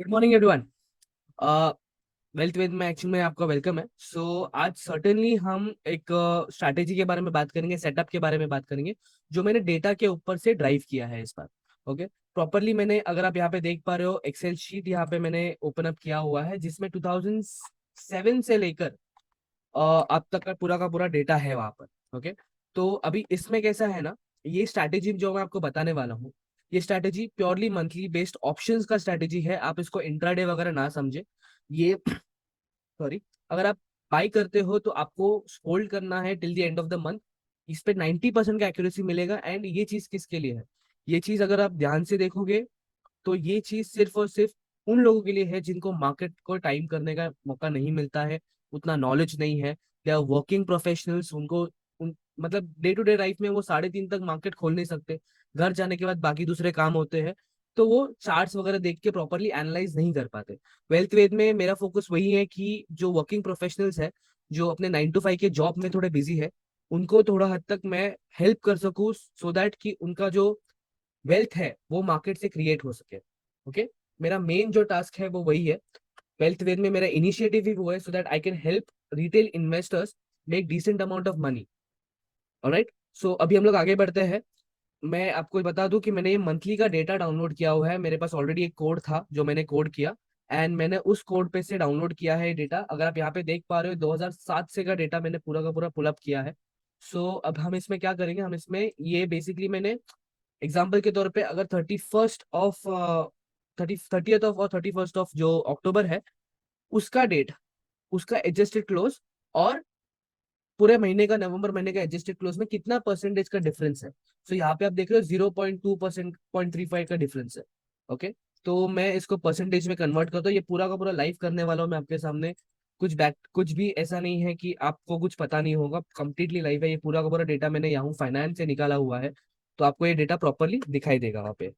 Morning everyone. Wealth वेद में actual में आपका वेलकम है। आज सर्टेनली हम एक स्ट्रैटेजी के बारे में बात करेंगे, सेटअप के बारे में बात करेंगे, जो मैंने डेटा के ऊपर से ड्राइव किया है इस बार। ओके, प्रॉपरली मैंने, अगर आप यहाँ पे देख पा रहे हो, एक्सेल शीट यहाँ पे मैंने ओपन अप किया हुआ है जिसमें 2007 से लेकर अब तक का पूरा डेटा है वहां पर। ओके, तो अभी इसमें कैसा है ना, ये स्ट्रैटेजी जो मैं आपको बताने वाला हूँ, ये strategy purely monthly based options का स्ट्रैटेजी है। आप इसको इंट्राडे वगैरह ना समझे। ये सॉरी, अगर आप बाई करते हो तो आपको होल्ड करना है till the end of the month. इस पे 90% का एक्यूरेसी मिलेगा। एंड ये चीज किसके लिए है? ये चीज अगर आप ध्यान से देखोगे तो ये चीज सिर्फ और सिर्फ उन लोगों के लिए है जिनको मार्केट को टाइम करने का मौका नहीं मिलता है, उतना नॉलेज नहीं है। दे आर वर्किंग प्रोफेशनल्स, उनको मतलब डे टू डे लाइफ में वो 3:30 तक मार्केट खोल नहीं सकते। घर जाने के बाद बाकी दूसरे काम होते हैं, तो वो चार्ट्स वगैरह देख के प्रॉपरली एनालाइज नहीं कर पाते। वेल्थ वेद में मेरा फोकस वही है कि जो वर्किंग प्रोफेशनल्स है, जो अपने 9 to 5 के जॉब में थोड़े बिजी है, उनको थोड़ा हद तक मैं हेल्प कर सकूं, सो दैट कि उनका जो वेल्थ है वो मार्केट से क्रिएट हो सके। ओके, मेरा मेन जो टास्क है वो वही है। वेल्थ वेद में मेरा इनिशिएटिव भी वो है, so that I can help retail investors make decent amount of money. Alright, so अभी हम लोग आगे बढ़ते हैं। मैं आपको बता दूं कि मैंने ये मंथली का डेटा डाउनलोड किया हुआ है। मेरे पास ऑलरेडी एक कोड था जो मैंने कोड किया, एंड मैंने उस कोड पे से डाउनलोड किया है डेटा। अगर आप यहाँ पे देख पा रहे हो, 2007 से का डेटा मैंने पूरा का पूरा पुल अप किया है। अब हम इसमें क्या करेंगे, हम इसमें ये बेसिकली मैंने एग्जाम्पल के तौर पे, अगर 30th ऑफ और 31st ऑफ जो अक्टूबर है, उसका डेट, उसका एडजस्टेड क्लोज, और पूरे महीने का, नवंबर महीने का एडजस्टेड क्लोज में कितना परसेंटेज का डिफरेंस है। यहाँ पे आप देख रहे हो 0.2%, 0.35 का डिफरेंस है। ओके, तो मैं इसको परसेंटेज में कन्वर्ट करता हूँ। ये पूरा का पूरा लाइव करने वाला हूँ मैं आपके सामने। कुछ भी ऐसा नहीं है कि आपको कुछ पता नहीं होगा, कंप्लीटली लाइव है। ये पूरा का पूरा डेटा मैंने यहाँ फाइनेंस से निकाला हुआ है, तो आपको ये डेटा प्रॉपरली दिखाई देगा वहाँ पे।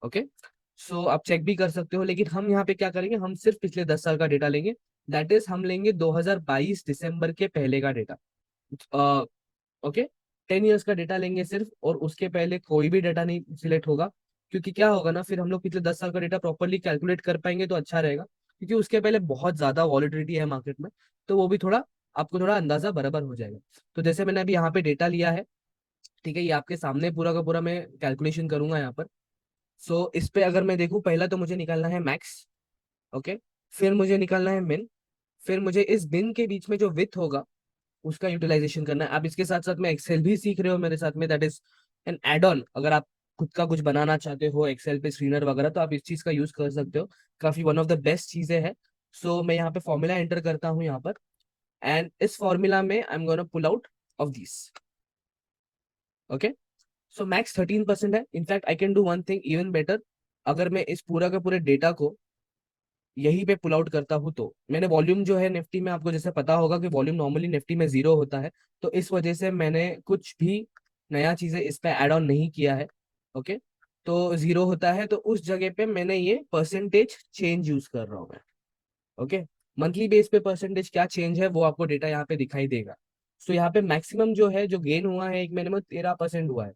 ओके, आप चेक भी कर सकते हो, लेकिन हम यहाँ पे क्या करेंगे, हम सिर्फ पिछले 10 साल का डेटा लेंगे। दैट इज, हम लेंगे 2022 दिसंबर के पहले का डेटा। ओके, 10 इयर्स का डेटा लेंगे सिर्फ, और उसके पहले कोई भी डेटा नहीं सिलेक्ट होगा। क्योंकि क्या होगा ना, फिर हम लोग पिछले 10 साल का डेटा प्रॉपरली कैलकुलेट कर पाएंगे तो अच्छा रहेगा। क्योंकि उसके पहले बहुत ज्यादा वॉलिटिलिटी है मार्केट में, तो वो भी थोड़ा आपको थोड़ा अंदाजा बराबर हो जाएगा। तो जैसे मैंने अभी यहाँ पे डेटा लिया है, ठीक है, ये आपके सामने पूरा का पूरा मैं कैलकुलेशन करूंगा यहाँ पर। इस पे अगर मैं देखूँ, पहला तो मुझे निकालना है मैक्स। ओके, फिर मुझे निकालना है मिन, फिर मुझे इस बिन के बीच में जो विथ होगा उसका यूटिलाइजेशन करना है। आप इसके साथ साथ में एक्सेल भी सीख रहे हो मेरे साथ में, that is an add on. अगर आप खुद का कुछ बनाना चाहते हो एक्सेल पे, स्क्रीनर वगैरह, तो आप इस चीज का यूज कर सकते हो। काफी वन ऑफ द बेस्ट चीजें हैं। मैं यहाँ पे फॉर्मूला एंटर करता हूँ यहाँ पर, एंड इस फॉर्मूला में I am gonna pull out of this. Okay, max 13% है। In fact I can do one thing even better. अगर मैं इस पूरा का पूरे डेटा को यहीं पे पुल आउट करता हूँ, तो मैंने वॉल्यूम जो है निफ्टी में, आपको जैसे पता होगा कि वॉल्यूम नॉर्मली निफ्टी में 0 होता है, तो इस वजह से मैंने कुछ भी नया चीजें इस पे ऐड ऑन नहीं किया है। ओके, तो 0 होता है, तो उस जगह पे मैंने ये परसेंटेज चेंज यूज कर रहा हूँ मैं। ओके, मंथली बेस पे परसेंटेज क्या चेंज है वो आपको डेटा यहाँ पे दिखाई देगा। यहाँ पे मैक्सिमम जो है, जो गेन हुआ है एक महीने में, 13% हुआ है।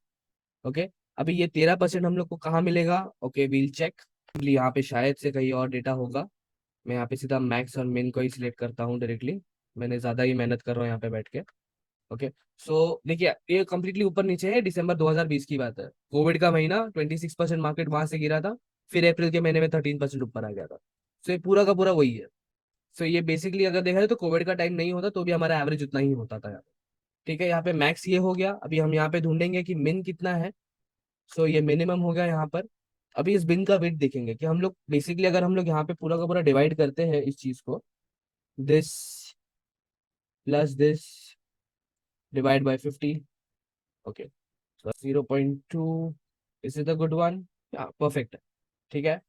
ओके, अभी ये 13% हम लोग को कहाँ मिलेगा? Okay, we'll check. यहाँ पे शायद से कहीं और डेटा होगा। मैं यहाँ पे सीधा मैक्स और मिन को ही सिलेक्ट करता हूँ डायरेक्टली। मैंने ज्यादा ही मेहनत कर रहा हूँ यहाँ पे बैठ के। ओके, देखिए, ये कंप्लीटली ऊपर नीचे है। दिसंबर 2020 की बात है, कोविड का महीना, 26% मार्केट वहां से गिरा था। फिर अप्रैल के महीने में 13% ऊपर आ गया था। ये पूरा का पूरा वही है। ये बेसिकली अगर देखा जाए तो कोविड का टाइम नहीं होता तो भी हमारा एवरेज उतना ही होता था यार। ठीक है, यहाँ पे मैक्स ये हो गया। अभी हम यहाँ पे ढूंढेंगे कि मिन कितना है। ये मिनिमम हो गया यहाँ पर। अभी इस बिन का वेट देखेंगे कि हम लोग बेसिकली, अगर हम लोग यहाँ पे पूरा का पूरा डिवाइड करते हैं इस चीज को, this plus this divide by 50। Okay, 0.2, is it the good one? Perfect है। ठीक है,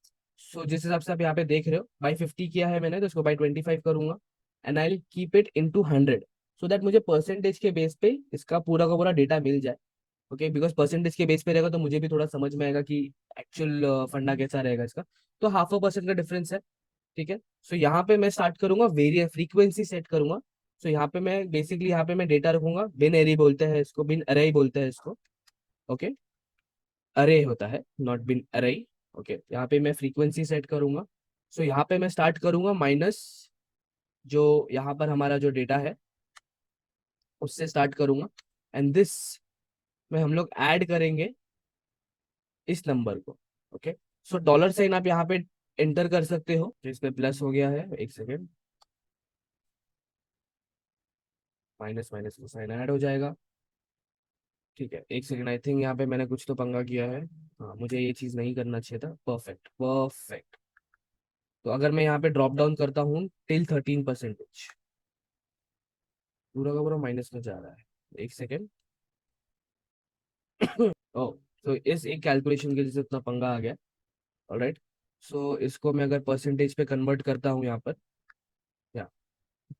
जिस हिसाब से आप यहाँ पे देख रहे हो, बाई 50 किया है मैंने, तो इसको बाई 25 करूंगा, and I will keep it into 100, so that मुझे परसेंटेज के बेस पे इसका पूरा का पूरा डेटा मिल जाए। ओके, बिकॉज परसेंटेज के बेस पे रहेगा तो मुझे भी थोड़ा समझ में आएगा कि एक्चुअल फंडा कैसा रहेगा इसका। तो 0.5% का डिफरेंस है। ठीक है, यहाँ पे मैं स्टार्ट करूंगा, वेरिएंस फ्रीक्वेंसी सेट करूंगा। यहाँ पे मैं बेसिकली, यहाँ पे मैं डेटा रखूंगा, बिन एरी बोलते हैं इसको, बिन अरे ही बोलते हैं इसको। ओके, अरे होता है, नॉट बिन अरे। ओके, यहाँ पे मैं फ्रीक्वेंसी सेट करूंगा, सो यहाँ पे मैं स्टार्ट करूंगा माइनस, जो यहाँ पर हमारा जो डेटा है उससे स्टार्ट करूंगा, एंड दिस में हम लोग ऐड करेंगे इस नंबर को। ओके, सो डॉलर साइन आप यहाँ पे एंटर कर सकते हो, तो इसमें प्लस हो गया है, एक सेकेंड, माइनस माइनस का साइन ऐड हो जाएगा। ठीक है, एक सेकेंड, आई थिंक यहाँ पे मैंने कुछ तो पंगा किया है। हाँ, मुझे ये चीज नहीं करना चाहिए था। Perfect perfect. तो अगर मैं यहाँ पे ड्रॉप डाउन करता हूँ टिल 13%, पूरा का पूरा माइनस में जा रहा है। एक सेकेंड। ओ, तो इस एक कैलकुलेशन के लिए इतना पंगा आ गया। ऑलराइट, सो इसको मैं अगर परसेंटेज पे कन्वर्ट करता हूँ यहाँ पर, या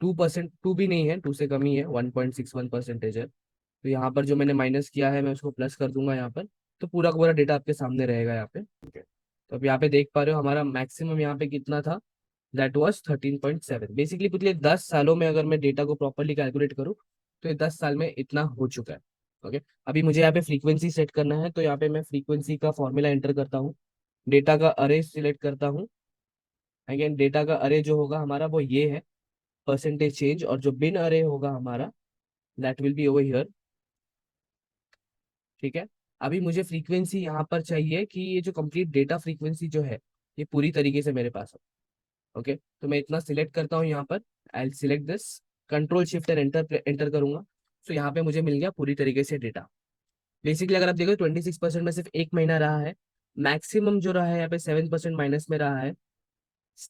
2%, टू भी नहीं है, टू से कम ही है, 1.61% है। तो यहाँ पर जो मैंने माइनस किया है मैं उसको प्लस कर दूंगा यहाँ पर। तो पूरा का पूरा डेटा आपके सामने रहेगा यहाँ पे। ठीक है, तो अब यहाँ पे देख पा रहे हो हमारा मैक्सिमम यहाँ पे कितना था, दैट वाज 13.7। बेसिकली पिछले 10 सालों में अगर मैं डेटा को प्रॉपरली कैलकुलेट करूँ तो ये 10 साल में इतना हो चुका है। ओके, अभी मुझे यहाँ पे फ्रीक्वेंसी सेट करना है, तो यहाँ पे मैं फ्रीक्वेंसी का फॉर्मूला एंटर करता हूँ, डेटा का अरे सिलेक्ट करता हूँ। अगेन डेटा का अरे जो होगा हमारा वो ये है, परसेंटेज चेंज, और जो बिन अरे होगा हमारा that will be over here. ठीक है, अभी मुझे फ्रीक्वेंसी यहाँ पर चाहिए कि ये जो कंप्लीट डेटा फ्रीक्वेंसी जो है ये पूरी तरीके से मेरे पास हो। ओके, तो मैं इतना सिलेक्ट करता हूँ यहाँ पर, आई select this, control shift and enter enter करूंगा। तो यहाँ पे मुझे मिल गया पूरी तरीके से डेटा। बेसिकली अगर आप देखो 26% में सिर्फ एक महीना रहा है, मैक्सिमम जो रहा है यहाँ पे 7% माइनस में रहा है,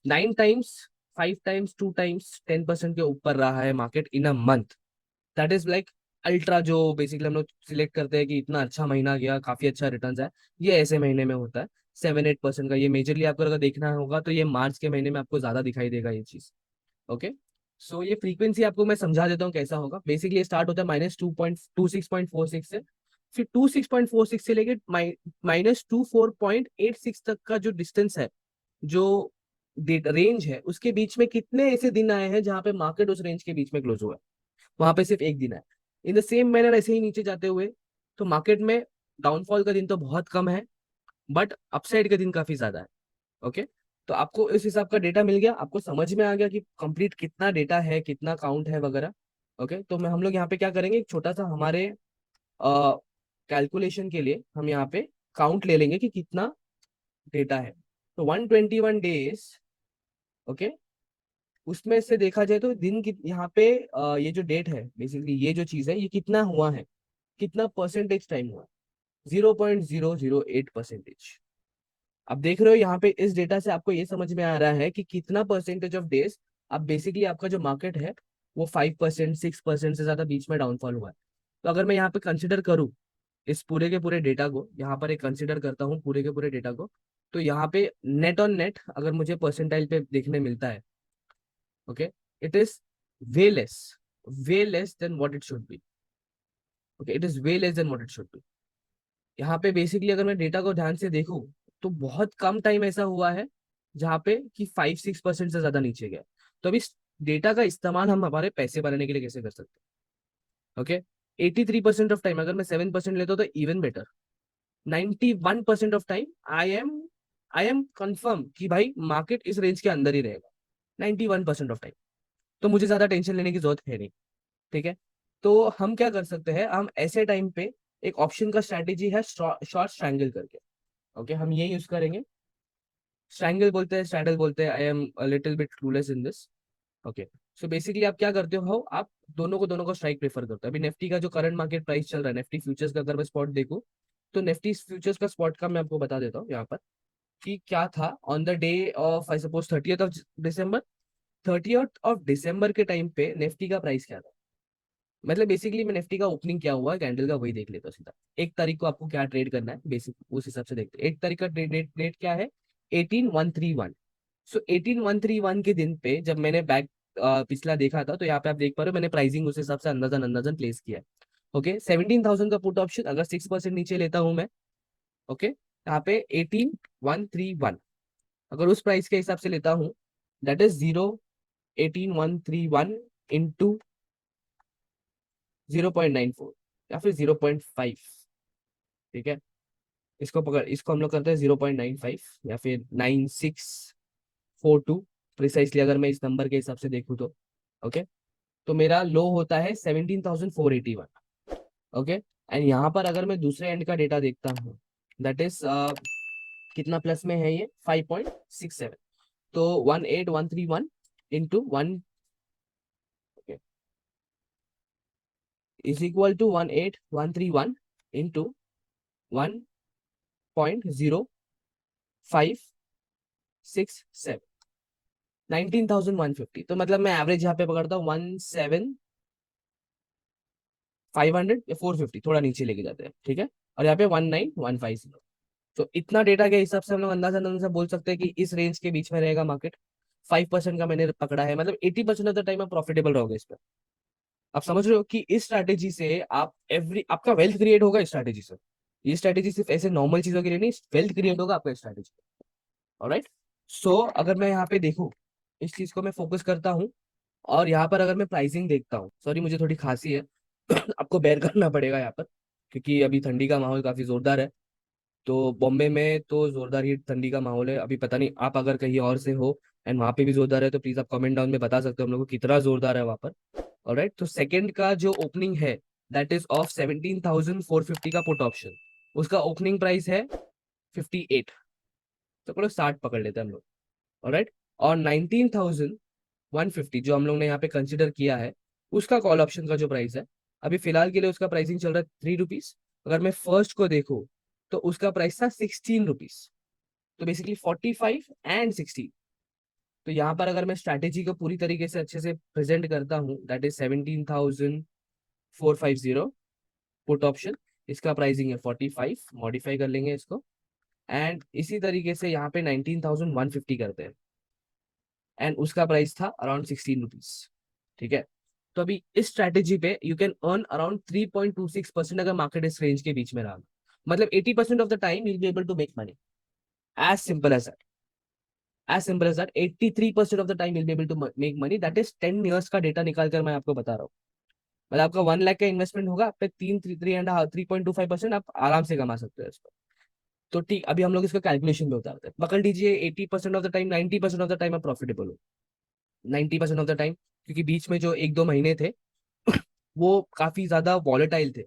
9 टाइम्स, 5 टाइम्स, 2 टाइम्स 10% के ऊपर रहा है market in a month. That is like ultra, जो बेसिकली हम लोग सिलेक्ट करते हैं कि इतना अच्छा महीना गया, काफी अच्छा रिटर्न है, ये ऐसे महीने में होता है। 7-8% का ये मेजरली आपको अगर देखना होगा तो ये मार्च के महीने में आपको ज्यादा दिखाई देगा ये चीज। ओके, सो ये फ्रीक्वेंसी आपको मैं समझा देता हूँ कैसा होगा। बेसिकली स्टार्ट होता है -2.26.46 से, फिर 26.46 से लेके -24.86 तक का जो डिस्टेंस है, जो रेंज है, उसके बीच में कितने ऐसे दिन आए हैं जहां पे मार्केट उस रेंज के बीच में क्लोज हुआ है, वहां पे सिर्फ एक दिन है। इन द सेम मैनर ऐसे ही नीचे जाते हुए, तो मार्केट में डाउनफॉल का दिन तो बहुत कम है, बट अपसाइड का दिन काफी ज्यादा है। ओके, तो आपको इस हिसाब का डेटा मिल गया, आपको समझ में आ गया कि कंप्लीट कितना डेटा है, कितना काउंट है वगैरह। ओके, तो मैं हम लोग यहाँ पे क्या करेंगे, एक छोटा सा हमारे कैलकुलेशन के लिए हम यहाँ पे काउंट ले लेंगे कि कितना डेटा है। तो 121 डेज। ओके, उसमें से देखा जाए तो दिन की यहाँ पे ये जो डेट है, बेसिकली ये जो चीज है ये कितना हुआ है, कितना परसेंटेज टाइम हुआ, 0.008%। अब देख रहे हो यहाँ पे इस डेटा से आपको ये समझ में आ रहा है कि कितना परसेंटेज ऑफ डेज, अब बेसिकली आपका जो मार्केट है वो 5%, 6% से ज्यादा बीच में डाउनफॉल हुआ है। तो अगर मैं यहाँ पे कंसिडर करूँ इस पूरे के पूरे डेटा को, यहाँ पर एक कंसिडर करता हूँ पूरे के पूरे डेटा को, तो यहाँ पे नेट ऑन नेट अगर मुझे परसेंटाइल पे देखने मिलता है, okay, it is way less than what it should be. Okay, it is way less than what it should be. यहाँ पे बेसिकली अगर मैं डेटा को ध्यान से देखूं तो बहुत कम टाइम ऐसा हुआ है जहाँ पे कि 5-6% से ज्यादा नीचे गया। तो अब इस डेटा का इस्तेमाल हम हमारे पैसे बनाने के लिए कैसे कर सकते हैं? ओके, 83% ऑफ टाइम, अगर मैं 7% लेता हूँ तो even better. 91% of time I am confirm कि भाई मार्केट इस रेंज के अंदर ही रहेगा, 91% ऑफ टाइम। तो मुझे ज्यादा टेंशन लेने की जरूरत है नहीं। ठीक है, तो हम क्या कर सकते हैं, हम ऐसे टाइम पे एक ऑप्शन का स्ट्रैटेजी है शॉर्ट स्ट्रैंगल करके। ओके, हम ये यूज करेंगे, स्ट्रैंगल बोलते हैं, स्ट्रैडल बोलते हैं, I am little bit clueless in this. Okay, so basically आप क्या करते हो, आप दोनों को स्ट्राइक प्रेफर करते हो। अभी निफ्टी का जो करंट मार्केट प्राइस चल रहा है, निफ्टी फ्यूचर्स का अगर मैं स्पॉट देखूं, तो निफ्टी फ्यूचर्स का स्पॉट का मैं आपको बता देता हूँ यहाँ पर कि क्या था on the day of I suppose 30th of December. 30th of December के टाइम पे निफ्टी का प्राइस क्या था, मतलब बेसिकली मैं निफ्टी का ओपनिंग क्या हुआ कैंडल का वही देख लेता हूँ सीधा। 1 तारीख को आपको क्या ट्रेड करना है बेसिक उस हिसाब से देखते हैं। 1 तारीख का डेट क्या है, 18131। सो 18131 के दिन पे जब मैंने बैक पिछला देखा था, तो यहाँ पे आप देख पा रहे हो मैंने प्राइसिंग उस हिसाब से अंदाजन अंदाजन प्लेस किया है। ओके, 17,000 का पुट ऑप्शन अगर 6% नीचे लेता हूं मैं, ओके, यहाँ पे 18131 अगर उस प्राइस के हिसाब से लेता हूँ, दैट इज 18131 इंटू 0.94 या फिर 0.5। ठीक है, इसको हम लोग करते हैं 0.95 या फिर 96 42 प्रिसाइसली, अगर मैं इस नंबर के हिसाब से देखूँ तो। ओके, तो मेरा लो होता है 17,481। ओके, एंड यहाँ पर अगर मैं दूसरे एंड का डेटा देखता हूँ, दैट इज कितना प्लस में है ये, 5.67। तो 18131 into one is equal to 18131 into 1.0567, 19,150। तो मतलब मैं एवरेज यहाँ पे पकड़ता हूँ 17,500 या 450, थोड़ा नीचे लेके जाते हैं, ठीक है। और यहाँ पे 19,150। तो इतना डेटा के हिसाब से हम लोग अंदाजा अंदाजा बोल सकते हैं कि इस रेंज के बीच में रहेगा मार्केट। 5% का मैंने पकड़ा है, मतलब 80% ऑफ द टाइम आप प्रॉफिटेबल रहोगे इस पर। आप समझ रहे हो कि इस स्ट्रैटेजी से आप आपका वेल्थ क्रिएट होगा इस स्ट्रैटेजी से। ये स्ट्रैटेजी सिर्फ ऐसे नॉर्मल चीजों के लिए नहीं, वेल्थ क्रिएट होगा आपका स्ट्रैटेजी। ऑलराइट, सो अगर मैं यहाँ पे देखूँ, इस चीज को मैं फोकस करता हूँ, और यहाँ पर अगर मैं प्राइसिंग देखता हूँ, सॉरी मुझे थोड़ी खांसी है आपको बेयर करना पड़ेगा यहाँ पर, क्योंकि अभी ठंडी का माहौल काफी जोरदार है। तो बॉम्बे में तो जोरदार ही ठंडी का माहौल है। अभी पता नहीं आप अगर कहीं और से हो एंड वहाँ पे भी जोरदार है, तो प्लीज आप कमेंट डाउन में बता सकते हो हम लोग को कितना जोरदार है वहाँ पर। ऑलराइट, तो सेकंड का जो ओपनिंग है, दैट इज ऑफ 17,450 का पुट ऑप्शन, उसका ओपनिंग प्राइस है 58। तो चलो 60 पकड़ लेते हैं हम लोग। ऑलराइट, और 19,150 जो हम लोग ने यहाँ पे कंसिडर किया है, उसका कॉल ऑप्शन का जो प्राइस है, अभी फिलहाल के लिए उसका प्राइसिंग चल रहा है 3 रुपीज। अगर मैं फर्स्ट को देखूँ तो उसका प्राइस था 16 रुपीज। तो बेसिकली 45 एंड 16। तो यहाँ पर अगर मैं स्ट्रैटेजी को पूरी तरीके से अच्छे से प्रेजेंट करता हूँ, दैट इज 17,450 पुट ऑप्शन, इसका प्राइसिंग है 45, मॉडिफाई कर लेंगे इसको, एंड इसी तरीके से यहाँ पे 19,150 करते हैं, एंड उसका प्राइस था अराउंड 16 रुपीज। ठीक है, तो अभी इस स्ट्रैटेजी पे यू कैन अर्न अराउंड 3.26% अगर मार्केट इस रेंज के बीच में रहा। मतलब 80% of the time you'll be able to make money, as simple as that. As simple as that, 83% of the time you'll be able to make money. That is 10 years का data निकाल कर मैं आपको बता रहा हूँ। मतलब आपका 1 लाख का इन्वेस्टमेंट होगा, आप पे 3.25% आप आराम से कमा सकते हो इसको। तो ठीक, अभी हम लोग इसको कैलकुलेशन में उतारते हैं। पकड़ लीजिए 80% of the time, 90% of the time आप प्रॉफिटेबल हो। 90% ऑफ द टाइम, क्योंकि बीच में जो 1-2 महीने थे वो काफी ज्यादा वॉलेटाइल थे।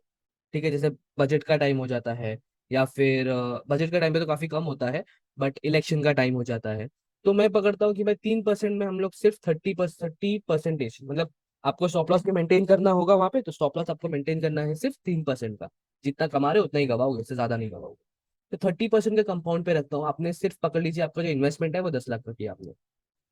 ठीक है, जैसे बजट का टाइम हो जाता है, या फिर बजट का टाइम पे तो काफी कम होता है, बट इलेक्शन का टाइम हो जाता है। तो मैं पकड़ता हूँ कि भाई 3% में हम लोग सिर्फ 30%, मतलब आपको स्टॉप लॉस में मेंटेन करना होगा वहां पे, तो स्टॉप लॉस आपको मेंटेन करना है सिर्फ 3% का। जितना कमा रहे हो उतना ही गवाओगे, इससे ज्यादा नहीं गवाओगे। तो 30% के कंपाउंड पे रखता हूँ। आपने सिर्फ पकड़ लीजिए, आपका जो इन्वेस्टमेंट है वो 10 लाख का किया आपने।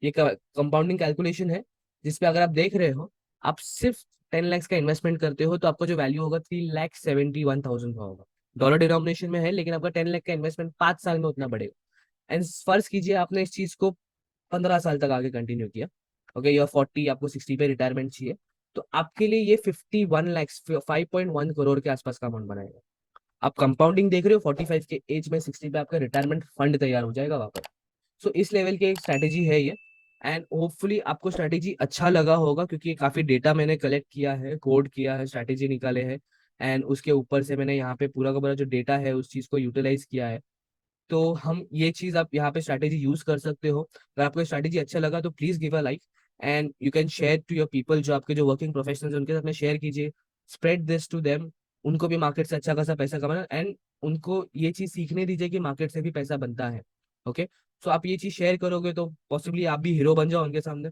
ये कंपाउंडिंग कैलकुलेशन है, जिसपे अगर आप देख रहे हो, आप सिर्फ 10 लाख का इन्वेस्टमेंट करते हो तो आपका जो वैल्यू होगा 3,71,000 का होगा। डॉलर डिनोमिनेशन में है, लेकिन आपका 10 लाख का इन्वेस्टमेंट 5 साल में उतना बढ़ेगा। एंड फर्ज कीजिए आपने इस चीज को 15 साल तक आगे कंटिन्यू किया। ओके, या 40, आपको 60 पे रिटायरमेंट चाहिए, तो आपके लिए ये 51 लैक्स, 5.1 करोड़ के आसपास का अमाउंट बनाएगा। आप कंपाउंडिंग देख रहे हो, 45 के एज में 60 पे आपका रिटायरमेंट फंड तैयार हो जाएगा वापस। सो इस लेवल की एक स्ट्रैटेजी है ये। एंड होपफुली आपको स्ट्रैटेजी अच्छा लगा होगा, क्योंकि काफी डेटा मैंने कलेक्ट किया है, कोड किया है, स्ट्रैटेजी निकाले हैं, एंड उसके ऊपर से मैंने यहाँ पे पूरा का पूरा जो डेटा है उस चीज को यूटिलाइज किया है। तो हम ये चीज आप यहाँ पे स्ट्रैटेजी यूज कर सकते हो। अगर आपको स्ट्रैटेजी अच्छा लगा तो please give a like, and you can share to your people, जो आपके जो वर्किंग प्रोफेशनल्स उनके साथ में शेयर कीजिए। स्प्रेड दिस टू देम, उनको भी मार्केट से अच्छा खासा पैसा कमाना, एंड उनको ये चीज सीखने दीजिए कि मार्केट से भी पैसा बनता है। ओके, सो आप ये चीज शेयर करोगे तो पॉसिबली आप भी हीरो बन जाओ उनके सामने।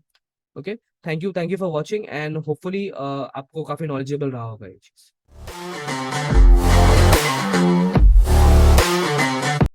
Okay, thank you for watching, and hopefully आपको काफी नॉलेजेबल रहा होगा ये चीज।